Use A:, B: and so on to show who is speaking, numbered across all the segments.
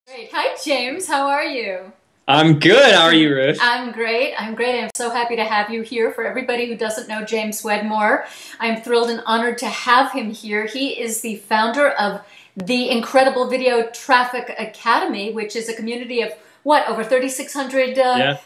A: Great. Hi, James. How are you?
B: I'm good. How are you, Ruth?
A: I'm great. I'm great. I'm so happy to have you here. For everybody who doesn't know James Wedmore, I'm thrilled and honored to have him here. He is the founder of the incredible Video Traffic Academy, which is a community of, what, over 3,600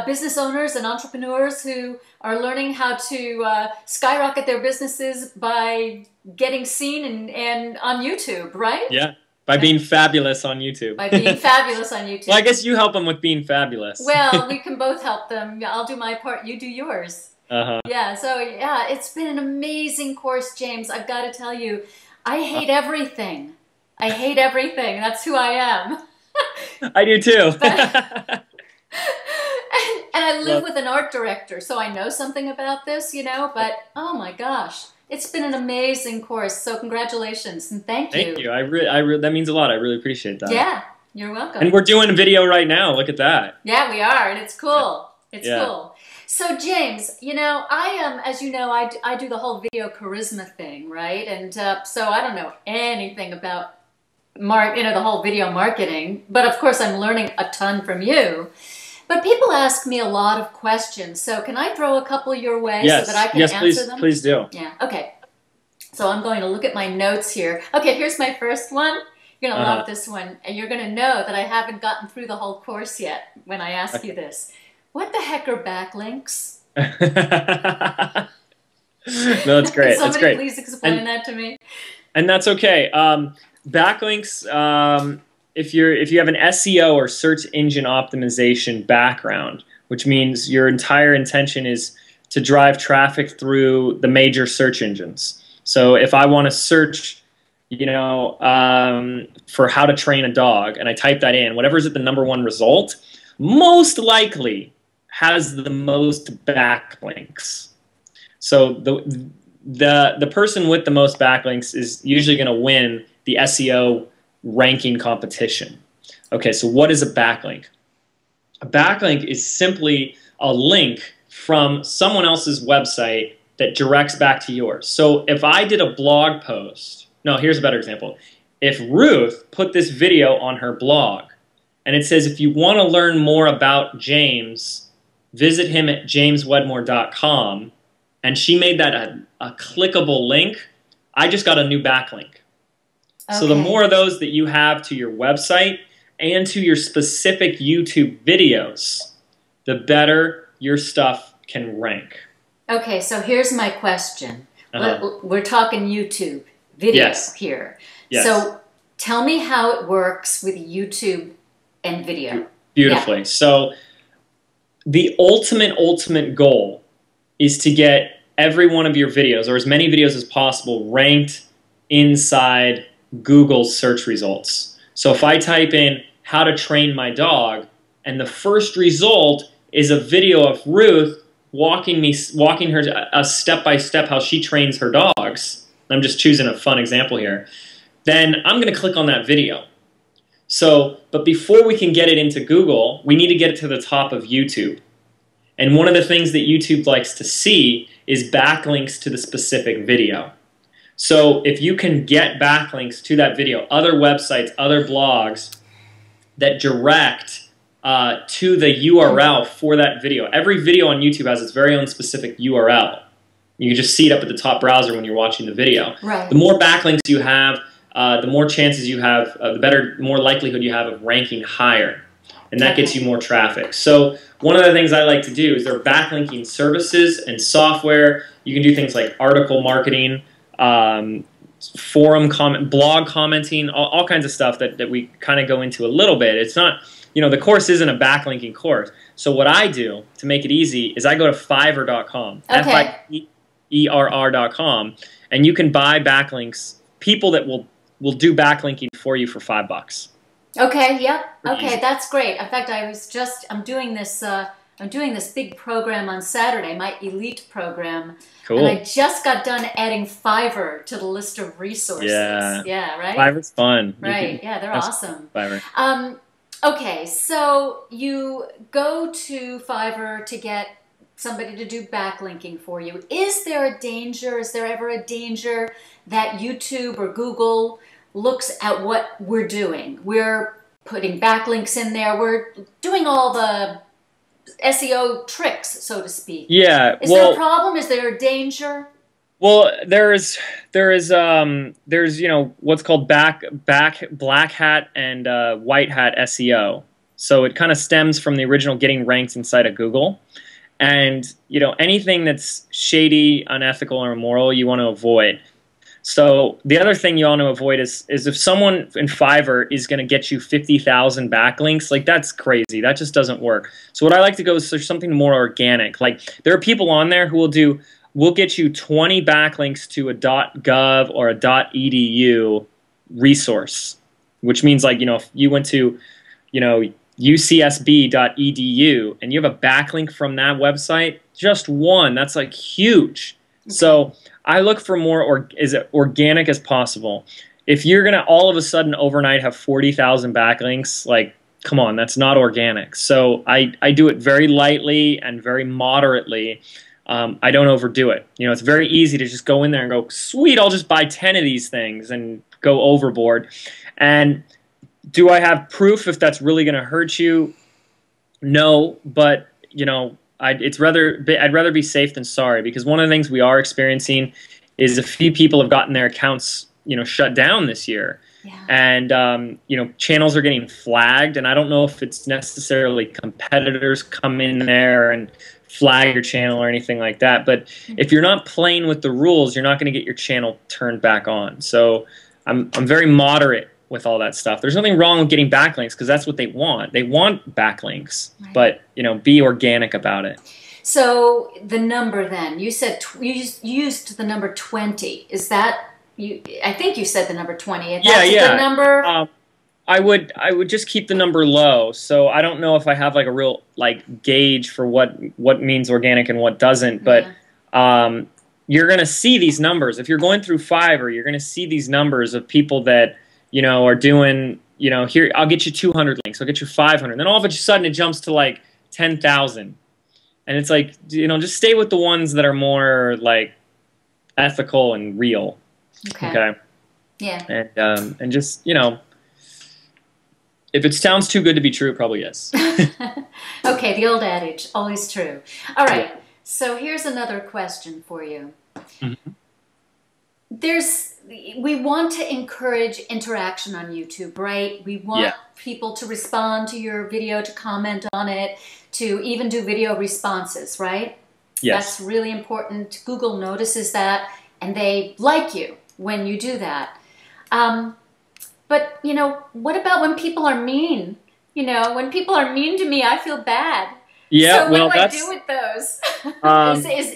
A: business owners and entrepreneurs who are learning how to skyrocket their businesses by getting seen and on YouTube, right?
B: Yeah. By being fabulous on YouTube.
A: By being fabulous on YouTube.
B: Well, I guess you help them with being fabulous.
A: Well, we can both help them. I'll do my part, you do yours. Yeah, so yeah, it's been an amazing course, James. I've got to tell you, I hate everything. I hate everything. That's who I am.
B: I do too.
A: And I live with an art director, so I know something about this, you know, but oh my gosh. It's been an amazing course, so congratulations and thank you.
B: Thank you. That means a lot. I really appreciate that.
A: Yeah, you're welcome.
B: And we're doing a video right now. Look at that.
A: Yeah, we are, and it's cool. It's cool. So James, you know, I am, as you know, I do the whole video charisma thing, right? And so I don't know anything about the whole video marketing, but of course I'm learning a ton from you. But people ask me a lot of questions, so can I throw a couple your way so that I can answer them?
B: Please do.
A: Yeah, okay. So I'm going to look at my notes here. Okay, here's my first one. You're going to love this one, and you're going to know that I haven't gotten through the whole course yet when I ask you this. What the heck are backlinks?
B: No, that's great.
A: Can somebody please explain that to me?
B: And that's okay. Backlinks, if you have an SEO or search engine optimization background, which means your entire intention is to drive traffic through the major search engines. So if I want to search, you know, for how to train a dog, and I type that in, whatever is at the #1 result, most likely has the most backlinks. So the person with the most backlinks is usually going to win the SEO ranking competition. Okay, so what is a backlink? A backlink is simply a link from someone else's website that directs back to yours. So if I did a blog post, no, here's a better example. If Ruth put this video on her blog and it says, if you want to learn more about James, visit him at jameswedmore.com, and she made that a clickable link, I just got a new backlink. Okay. So the more of those that you have to your website and to your specific YouTube videos, the better your stuff can rank.
A: Okay, so here's my question. We're talking YouTube video here. Yes. So tell me how it works with YouTube and video.
B: Beautifully. Yeah. So the ultimate goal is to get every one of your videos, or as many videos as possible, ranked inside Google's search results. So if I type in how to train my dog, and the first result is a video of Ruth walking her a step-by-step how she trains her dogs, I'm just choosing a fun example here, then I'm going to click on that video. So, but before we can get it into Google, we need to get it to the top of YouTube. And one of the things that YouTube likes to see is backlinks to the specific video. So if you can get backlinks to that video, other websites, other blogs that direct to the URL for that video. Every video on YouTube has its very own specific URL. You can just see it up at the top browser when you're watching the video.
A: Right.
B: The more backlinks you have, the more chances you have, the more likelihood you have of ranking higher. And that gets you more traffic. So one of the things I like to do is there are backlinking services and software. You can do things like article marketing, forum comment, blog commenting, all kinds of stuff that we kind of go into a little bit. It's not, you know, the course isn't a backlinking course. So what I do to make it easy is I go to Fiverr.com, Fiverr.com, and you can buy backlinks, people that will do backlinking for you for $5.
A: Okay, yep. Okay, that's great. In fact, I'm doing this big program on Saturday, my elite program.
B: Cool.
A: And I just got done adding Fiverr to the list of resources.
B: Yeah.
A: Yeah, right?
B: Fiverr's fun.
A: Right, yeah, they're awesome.
B: Fiverr.
A: Okay, so you go to Fiverr to get somebody to do backlinking for you. Is there a danger, is there ever a danger that YouTube or Google looks at what we're doing? We're putting backlinks in there. We're doing all the SEO tricks, so to speak.
B: Yeah.
A: Is there a problem? Is there a danger?
B: Well, there's you know what's called black hat and white hat SEO. So it kind of stems from the original getting ranked inside of Google, and you know anything that's shady, unethical, or immoral you want to avoid. So the other thing you want to avoid is if someone in Fiverr is going to get you 50,000 backlinks, like that's crazy. That just doesn't work. So what I like to go is there's something more organic. Like there are people on there who will get you 20 backlinks to a .gov or a .edu resource, which means like, you know, if you went to, you know, ucsb.edu and you have a backlink from that website, just one, that's like huge. Okay. So I look for more as organic as possible. If you're going to all of a sudden overnight have 40,000 backlinks, like, come on, that's not organic. So I do it very lightly and very moderately. I don't overdo it. You know, it's very easy to just go in there and go, sweet, I'll just buy 10 of these things and go overboard. And do I have proof if that's really going to hurt you? No, but, you know, I'd rather be safe than sorry, because one of the things we are experiencing is a few people have gotten their accounts, you know, shut down this year. Yeah. And, you know, channels are getting flagged, and I don't know if it's necessarily competitors come in there and flag your channel or anything like that. But if you're not playing with the rules, you're not going to get your channel turned back on. So I'm very moderate with all that stuff. There's nothing wrong with getting backlinks because that's what they want. They want backlinks, right. But you know, be organic about it.
A: So the number then, you said you used the number 20. Is that you? I think you said the number 20. If that's a good number.
B: I would just keep the number low. So I don't know if I have like a real like gauge for what means organic and what doesn't, but you're going to see these numbers. If you're going through Fiverr, you're going to see these numbers of people that, you know, are doing, you know, here, I'll get you 200 links, I'll get you 500. Then all of a sudden it jumps to like 10,000. And it's like, you know, just stay with the ones that are more like ethical and real. Okay.
A: Yeah.
B: And just, you know, if it sounds too good to be true, it probably is.
A: Okay, the old adage, always true. All right, yeah. So here's another question for you. Mm-hmm. We want to encourage interaction on YouTube, right? We want people to respond to your video, to comment on it, to even do video responses, right? Yes. That's really important. Google notices that, and they like you when you do that. But, you know, what about when people are mean? You know, when people are mean to me, I feel bad.
B: Yeah,
A: so what do I do with those?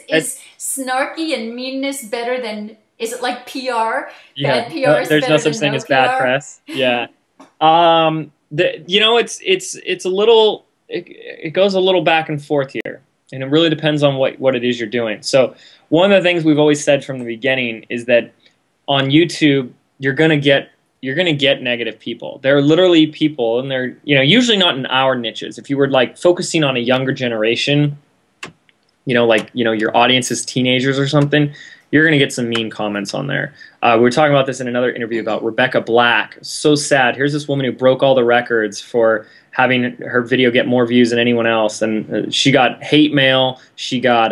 A: Is snarky and meanness better than... Is it like PR?
B: Yeah,
A: bad PR is
B: there's no such thing as bad press. Yeah, you know, it's a little. It goes a little back and forth here, and it really depends on what it is you're doing. So one of the things we've always said from the beginning is that on YouTube you're gonna get negative people. There are literally people, and they're, you know, usually not in our niches. If you were like focusing on a younger generation, you know, like, you know, your audience is teenagers or something, you're going to get some mean comments on there. We were talking about this in another interview about Rebecca Black. So sad. Here's this woman who broke all the records for having her video get more views than anyone else. And she got hate mail. She got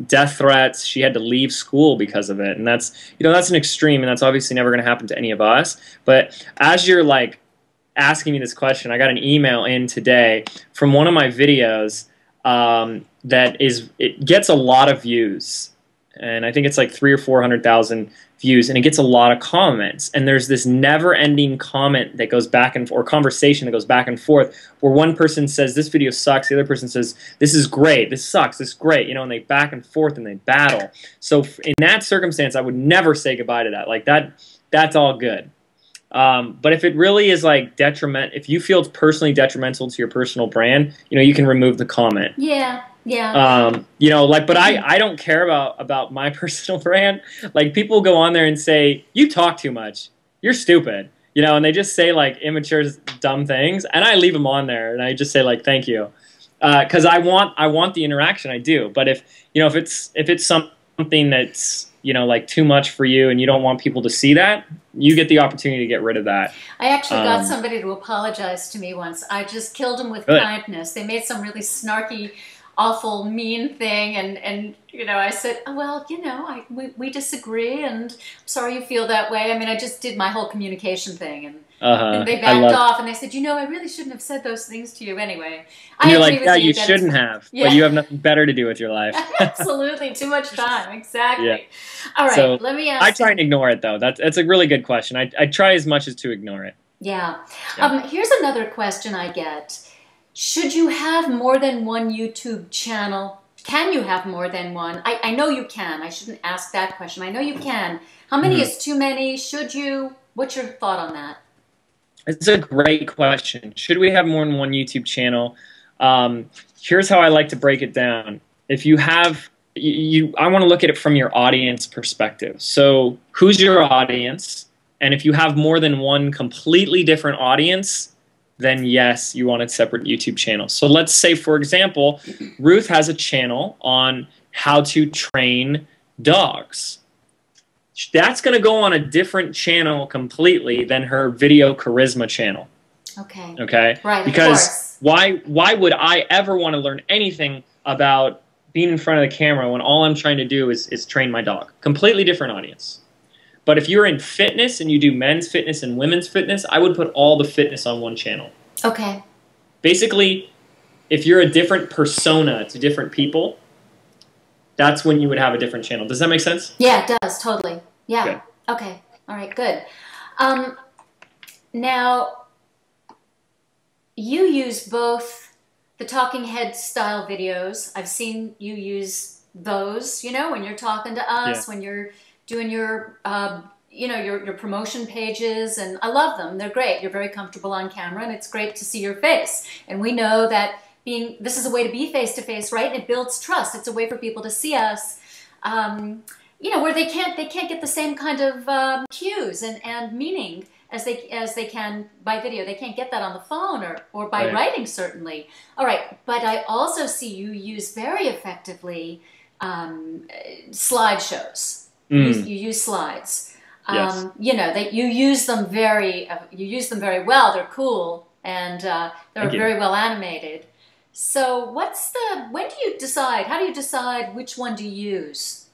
B: death threats. She had to leave school because of it. And that's, you know, that's an extreme, and that's obviously never going to happen to any of us. But as you're like asking me this question, I got an email in today from one of my videos it gets a lot of views. And I think it's like 300,000 or 400,000 views, and it gets a lot of comments. And there's this never-ending comment that goes back and or conversation that goes back and forth, where one person says this video sucks, the other person says this is great, this sucks, this is great, you know, and they back and forth and they battle. So in that circumstance, I would never say goodbye to that. Like that's all good. But if it really is like if you feel it's personally detrimental to your personal brand, you know, you can remove the comment.
A: Yeah. Yeah.
B: You know, like, but I don't care about my personal brand. Like, people go on there and say, you talk too much, you're stupid, you know, and they just say like immature, dumb things, and I leave them on there, and I just say like, thank you, because I want the interaction. I do. But if, you know, if it's some something that's, you know, like too much for you and you don't want people to see that, you get the opportunity to get rid of that.
A: I actually got somebody to apologize to me once. I just killed him with
B: Really?
A: kindness. They made some really snarky, awful, mean thing, and you know, I said, oh, well, you know, we disagree, and I'm sorry you feel that way. I mean, I just did my whole communication thing, and they backed off, and they said, you know, I really shouldn't have said those things to you anyway.
B: And you're like, yeah, you shouldn't have, but you have nothing better to do with your life.
A: Absolutely, too much time, exactly.
B: Yeah.
A: All right,
B: so
A: let me ask.
B: I try and ignore it, though. That's a really good question. I try as much as to ignore it.
A: Yeah. Here's another question I get. Should you have more than one YouTube channel? Can you have more than one? I know you can. I shouldn't ask that question. I know you can. How many is too many? Should you? What's your thought on that?
B: It's a great question. Should we have more than one YouTube channel? Here's how I like to break it down. If you have, I want to look at it from your audience perspective. So who's your audience? And if you have more than one completely different audience, then yes, you want a separate YouTube channel. So let's say, for example, Ruth has a channel on how to train dogs. That's going to go on a different channel completely than her video charisma channel.
A: Okay.
B: Okay?
A: Right,
B: because why would I ever want to learn anything about being in front of the camera when all I'm trying to do is train my dog? Completely different audience. But if you're in fitness and you do men's fitness and women's fitness, I would put all the fitness on one channel.
A: Okay.
B: Basically, if you're a different persona to different people, that's when you would have a different channel. Does that make sense?
A: Yeah, it does. Totally. Yeah.
B: Good.
A: Okay. All right, good. Now, you use both the talking head style videos. I've seen you use those, you know, when you're talking to us, when you're doing your, you know, your promotion pages, and I love them. They're great. You're very comfortable on camera, and it's great to see your face. And we know that this is a way to be face-to-face, right? And it builds trust. It's a way for people to see us, you know, where they can't get the same kind of cues and meaning as they can by video. They can't get that on the phone or by writing, certainly. All right, but I also see you use very effectively slideshows. You use slides.
B: Yes.
A: You know, that you use them very well. They're cool, and they're very well animated. So when do you decide? How do you decide which one to use?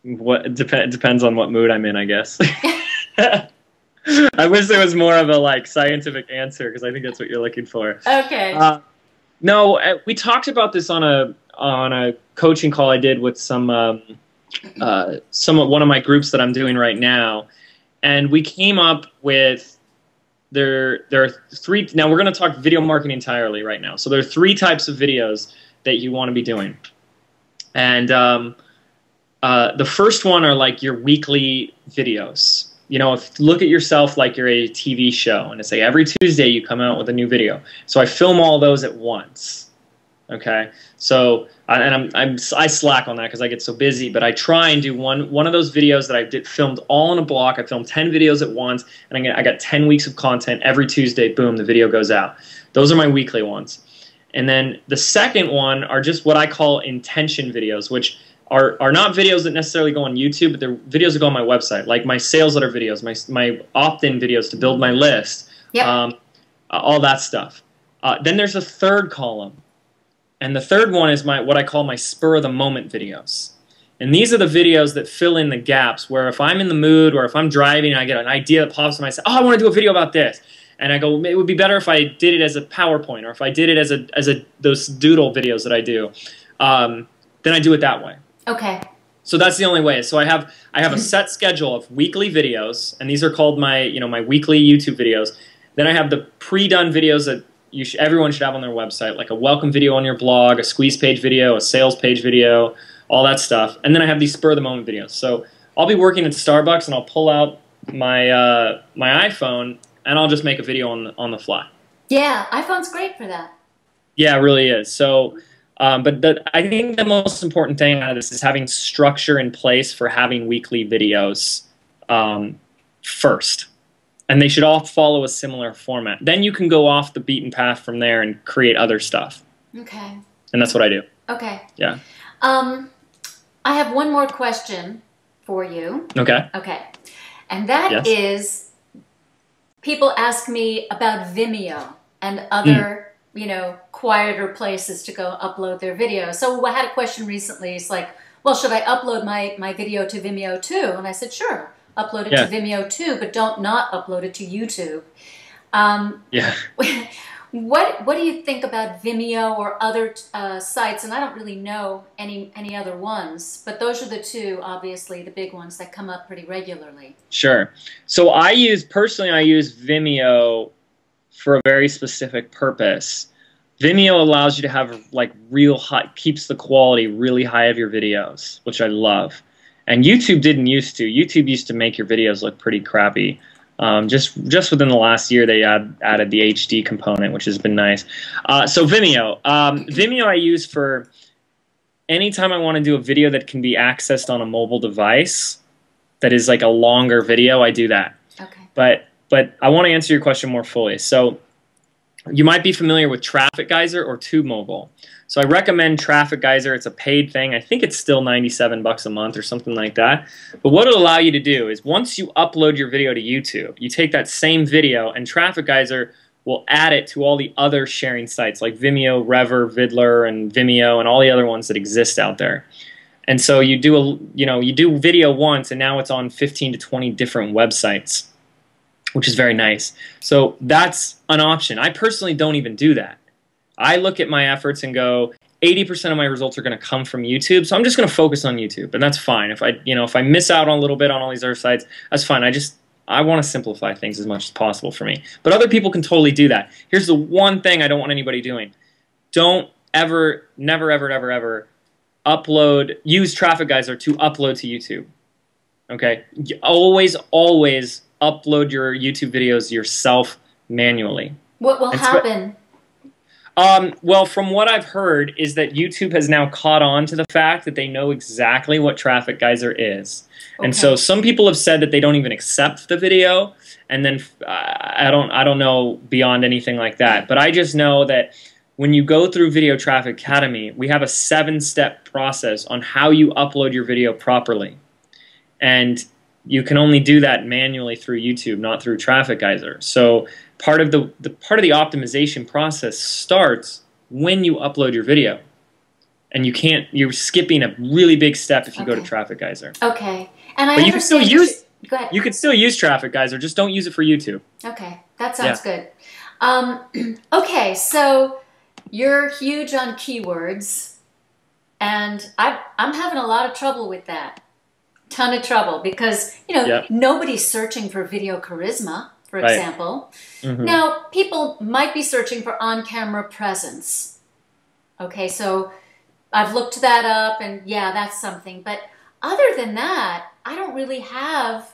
B: It depends on what mood I'm in, I guess. I wish there was more of a like scientific answer, because I think that's what you're looking for.
A: Okay.
B: No, we talked about this on a coaching call I did with one of my groups that I'm doing right now, and we came up with there are three. Now we're going to talk video marketing entirely right now. So there are three types of videos that you want to be doing, and the first one are like your weekly videos. You know, look at yourself like you're a TV show, and it's like every Tuesday you come out with a new video. So I film all those at once. Okay, so I slack on that because I get so busy, but I try and do one of those videos that I filmed all in a block. I filmed 10 videos at once, and I got 10 weeks of content every Tuesday. Boom, the video goes out. Those are my weekly ones. And then the second one are just what I call intention videos, which are not videos that necessarily go on YouTube, but they're videos that go on my website, like my sales letter videos, my opt-in videos to build my list, all that stuff. Then there's a third column. And the third one is what I call my spur-of-the-moment videos. And these are the videos that fill in the gaps where if I'm in the mood or if I'm driving and I get an idea that pops in my head, oh, I want to do a video about this. And I go, it would be better if I did it as a PowerPoint, or if I did it as those doodle videos that I do. Then I do it that way.
A: Okay.
B: So that's the only way. So I have a set schedule of weekly videos, and these are called my weekly YouTube videos. Then I have the pre-done videos that everyone should have on their website, like a welcome video on your blog, a squeeze page video, a sales page video, all that stuff. And then I have these spur-of-the-moment videos. So I'll be working at Starbucks, and I'll pull out my my iPhone, and I'll just make a video on the fly.
A: Yeah, iPhone's great for that.
B: Yeah, it really is. So, but I think the most important thing out of this is having structure in place for having weekly videos first. And they should all follow a similar format. Then you can go off the beaten path from there and create other stuff.
A: Okay.
B: And that's what I do.
A: Okay.
B: Yeah.
A: I have one more question for you.
B: Okay.
A: Okay. And that is, people ask me about Vimeo and other, you know, quieter places to go upload their videos. So I had a question recently. It's like, well, should I upload my video to Vimeo too? And I said, sure, upload it to Vimeo too, but don't not upload it to YouTube. What do you think about Vimeo or other sites? And I don't really know any other ones, but those are the two, obviously, the big ones that come up pretty regularly.
B: Sure. So personally, I use Vimeo for a very specific purpose. Vimeo allows you to have like real high, keeps the quality really high of your videos, which I love. And YouTube didn't used to. YouTube used to make your videos look pretty crappy. Just within the last year, they added the HD component, which has been nice. So Vimeo. Vimeo I use for anytime I want to do a video that can be accessed on a mobile device that is like a longer video, I do that.
A: Okay.
B: But I want to answer your question more fully. So you might be familiar with Traffic Geyser or TubeMogul. So I recommend Traffic Geyser. It's a paid thing. I think it's still 97 bucks a month or something like that. But what it'll allow you to do is once you upload your video to YouTube, you take that same video and Traffic Geyser will add it to all the other sharing sites like Vimeo, Rever, Vidler, and Vimeo, and all the other ones that exist out there. And so you do you do video once, and now it's on 15 to 20 different websites, which is very nice. So that's an option. I personally don't even do that. I look at my efforts and go, 80% of my results are going to come from YouTube, so I'm just going to focus on YouTube, and that's fine. If I miss out on a little bit on all these other sites, that's fine. I want to simplify things as much as possible for me. But other people can totally do that. Here's the one thing I don't want anybody doing. Don't ever, never, ever, ever, ever use Traffic Geyser to upload to YouTube. Okay? Always, always upload your YouTube videos yourself manually.
A: What will happen?
B: Well, from what I've heard is that YouTube has now caught on to the fact that they know exactly what Traffic Geyser is. Okay. And so some people have said that they don't even accept the video, and then I don't know beyond anything like that. But I just know that when you go through Video Traffic Academy, we have a 7-step process on how you upload your video properly. And you can only do that manually through YouTube, not through Traffic Geyser. So part of the optimization process starts when you upload your video, and you're skipping a really big step if you go to Traffic Geyser.
A: Okay, and
B: but you can still use.
A: Go ahead.
B: You can still use Traffic Geyser, just don't use it for YouTube.
A: Okay, that sounds good. Okay, so you're huge on keywords, and I'm having a lot of trouble with that. Ton of trouble, because nobody's searching for video charisma, for example. Mm-hmm. Now, people might be searching for on-camera presence. Okay, so I've looked that up, and yeah, that's something. But other than that, I don't really have.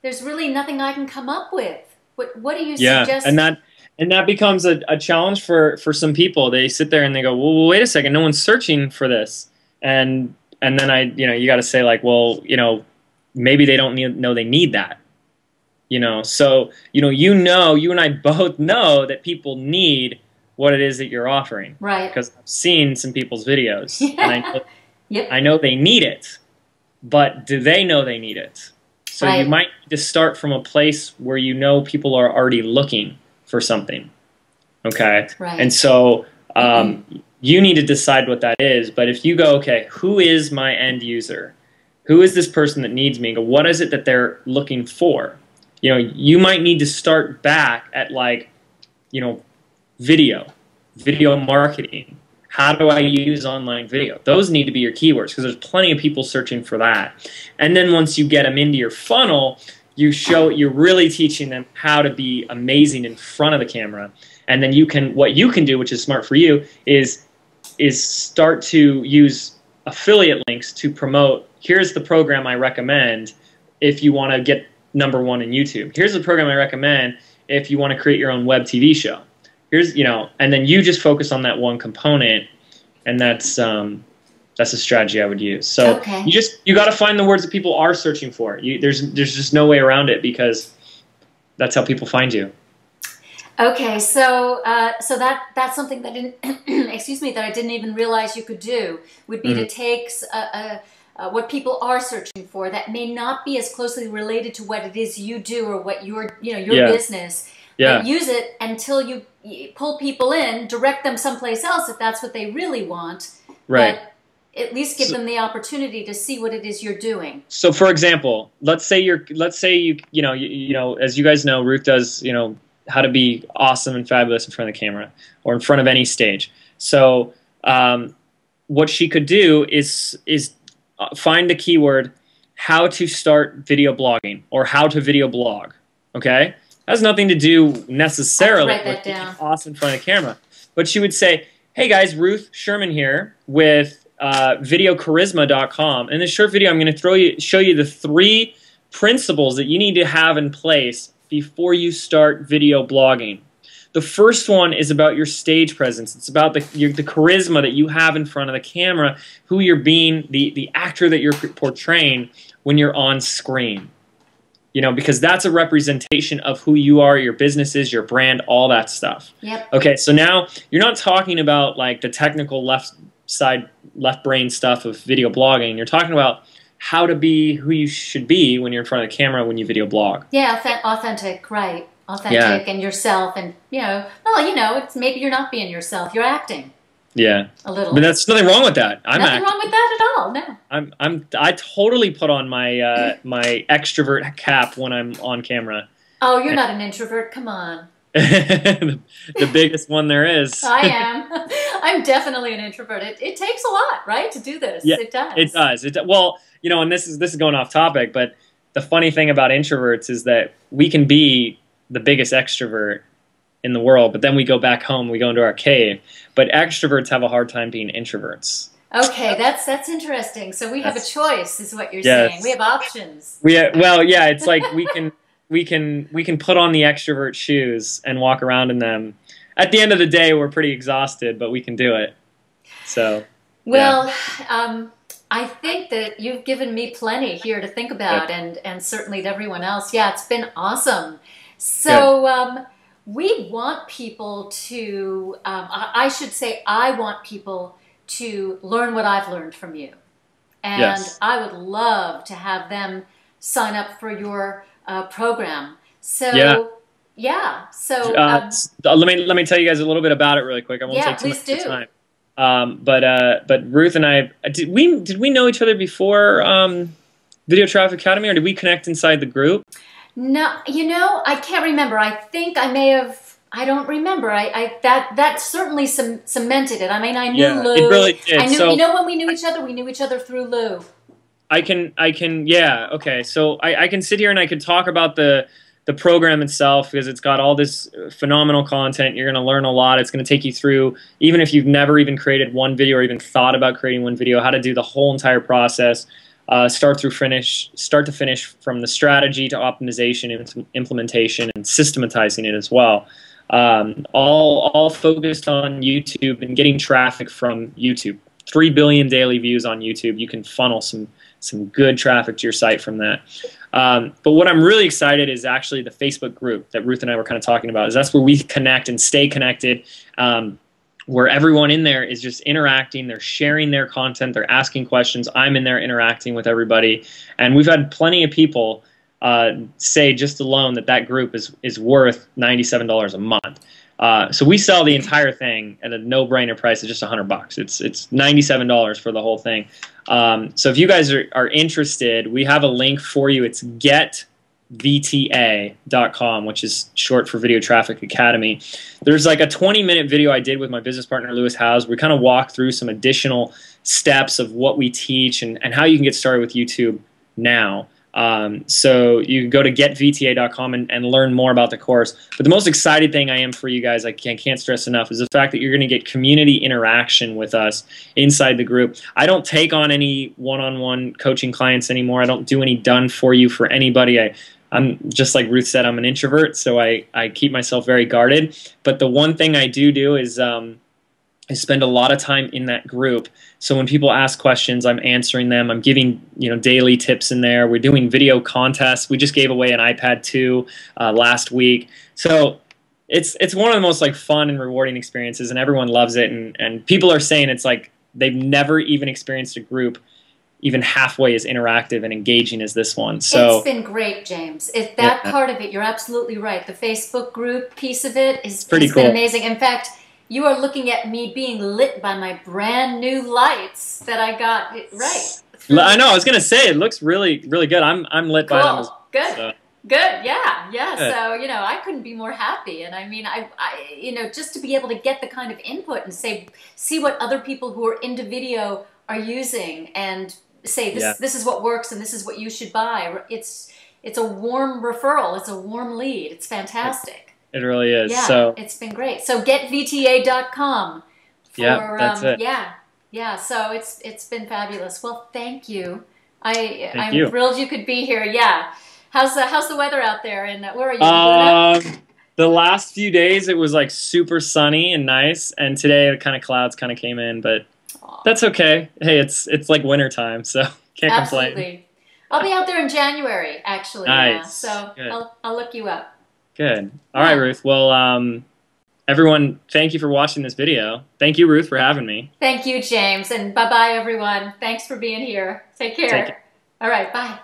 A: There's really nothing I can come up with. What do you suggest?
B: And that becomes a challenge for some people. They sit there and they go, well, wait a second, no one's searching for this, and then you got to say like, well, maybe they don't know they need that. So you and I both know that people need what it is that you're offering.
A: Right.
B: Because I've seen some people's videos, and I know they need it, but do they know they need it? So you might need to start from a place where people are already looking for something. Okay. Right. And so you need to decide what that is. But if you go, okay, who is my end user? Who is this person that needs me? Go, what is it that they're looking for? You might need to start back at video marketing. How do I use online video? Those need to be your keywords, because there's plenty of people searching for that. And then once you get them into your funnel, you're really teaching them how to be amazing in front of the camera. And then what you can do, which is smart for you, is start to use affiliate links to promote. Here's the program I recommend if you want to get #1 in YouTube. Here's the program I recommend if you want to create your own web TV show. And then you just focus on that one component, and that's a strategy I would use. So you got to find the words that people are searching for. There's just no way around it, because that's how people find you.
A: Okay, so that's something that didn't excuse me, that I didn't even realize you could do, would be to take what people are searching for that may not be as closely related to what it is you do or what your business. But use it until you pull people in, direct them someplace else if that's what they really want.
B: Right.
A: But at least give them the opportunity to see what it is you're doing.
B: So, for example, let's say you as you guys know, Ruth does how to be awesome and fabulous in front of the camera or in front of any stage. So, what she could do is find the keyword "how to start video blogging" or "how to video blog." Okay, has nothing to do necessarily with being awesome in front of the camera, but she would say, "Hey guys, Ruth Sherman here with videocharisma.com. In this short video, I'm going to show you the 3 principles that you need to have in place before you start video blogging. The first one is about your stage presence. It's about the charisma that you have in front of the camera, who you're being, the actor that you're portraying when you're on screen. Because that's a representation of who you are, your business is, your brand, all that stuff.
A: Yep.
B: Okay, so now you're not talking about like the technical left brain stuff of video blogging. You're talking about how to be who you should be when you're in front of the camera when you video blog.
A: Yeah, authentic, right? Authentic and yourself, and it's maybe you're not being yourself. You're acting.
B: Yeah,
A: a little.
B: But that's nothing wrong with that.
A: Nothing wrong with that at all. No.
B: I totally put on my my extrovert cap when I'm on camera.
A: Oh, you're not an introvert. Come on.
B: The biggest one there is.
A: I am. I'm definitely an introvert. It takes a lot, right, to do this.
B: Yeah,
A: it does.
B: It does. Well, and this is going off topic, but the funny thing about introverts is that we can be the biggest extrovert in the world, but then we go back home, we go into our cave. But extroverts have a hard time being introverts.
A: Okay, that's interesting. So we have a choice, is what you're saying. We have options.
B: It's like we can put on the extrovert shoes and walk around in them. At the end of the day, we're pretty exhausted, but we can do it. So,
A: I think that you've given me plenty here to think about, and certainly to everyone else. Yeah, it's been awesome. So we want people to, I should say, I want people to learn what I've learned from you. And I would love to have them sign up for your program. So
B: let me tell you guys a little bit about it really quick. I won't take too much of your time. But Ruth and I, did we know each other before Video Traffic Academy, or did we connect inside the group?
A: No, I can't remember. I think I may have. I don't remember. That certainly cemented it. I mean, I knew Lou.
B: It really did.
A: I knew, when we knew each other through Lou.
B: I can, okay. So I can sit here and I can talk about the program itself, because it's got all this phenomenal content. You're going to learn a lot. It's going to take you through, even if you've never even created one video or even thought about creating one video, how to do the whole entire process, start to finish, from the strategy to optimization, implementation, and systematizing it as well. All focused on YouTube and getting traffic from YouTube. 3 billion daily views on YouTube. You can funnel some good traffic to your site from that. But what I'm really excited is actually the Facebook group that Ruth and I were kind of talking about. Is that's where we connect and stay connected, where everyone in there is just interacting. They're sharing their content. They're asking questions. I'm in there interacting with everybody. And we've had plenty of people say just alone that group is worth $97 a month. So we sell the entire thing at a no-brainer price of just $100. It's $97 for the whole thing. So if you guys are interested, we have a link for you. It's getvta.com, which is short for Video Traffic Academy. There's like a 20-minute video I did with my business partner, Lewis Howes. We kind of walk through some additional steps of what we teach and how you can get started with YouTube now. So you can go to getvta.com and learn more about the course. But the most excited thing I am for you guys, I can't stress enough, is the fact that you're going to get community interaction with us inside the group. I don't take on any one-on-one coaching clients anymore. I don't do any done for you for anybody. I'm just like Ruth said, I'm an introvert, so I keep myself very guarded. But the one thing I do is I spend a lot of time in that group. So when people ask questions, I'm answering them. I'm giving daily tips in there. We're doing video contests. We just gave away an iPad 2 last week. So it's one of the most fun and rewarding experiences, and everyone loves it. And people are saying it's like they've never even experienced a group even halfway as interactive and engaging as this one. So
A: it's been great, James. That part of it, you're absolutely right. The Facebook group piece of it has been amazing. In fact, you are looking at me being lit by my brand new lights that I got. Right.
B: I know. I was gonna say it looks really, really good. I'm lit by them as well.
A: Good.
B: So.
A: Good, yeah.
B: Good.
A: So, you know, I couldn't be more happy. And I mean, you know, just to be able to get the kind of input and see what other people who are into video are using and say, this is what works and this is what you should buy. It's a warm referral. It's a warm lead. It's fantastic.
B: It really is.
A: Yeah,
B: so
A: it's been great. So getvta.com.
B: Yeah, that's it.
A: Yeah. So it's been fabulous. Well, thank you. I'm thrilled you could be here. Yeah. How's the weather out there? And where are you?
B: The last few days it was like super sunny and nice, and today the kind of clouds kind of came in, but that's okay. Hey, it's like winter time, so can't complain.
A: Absolutely. I'll be out there in January, actually.
B: Nice.
A: So I'll look you up.
B: Good. All right, Ruth. Well, everyone, thank you for watching this video. Thank you, Ruth, for having me.
A: Thank you, James, and bye-bye, everyone. Thanks for being here. Take care.
B: Take care.
A: All right, bye.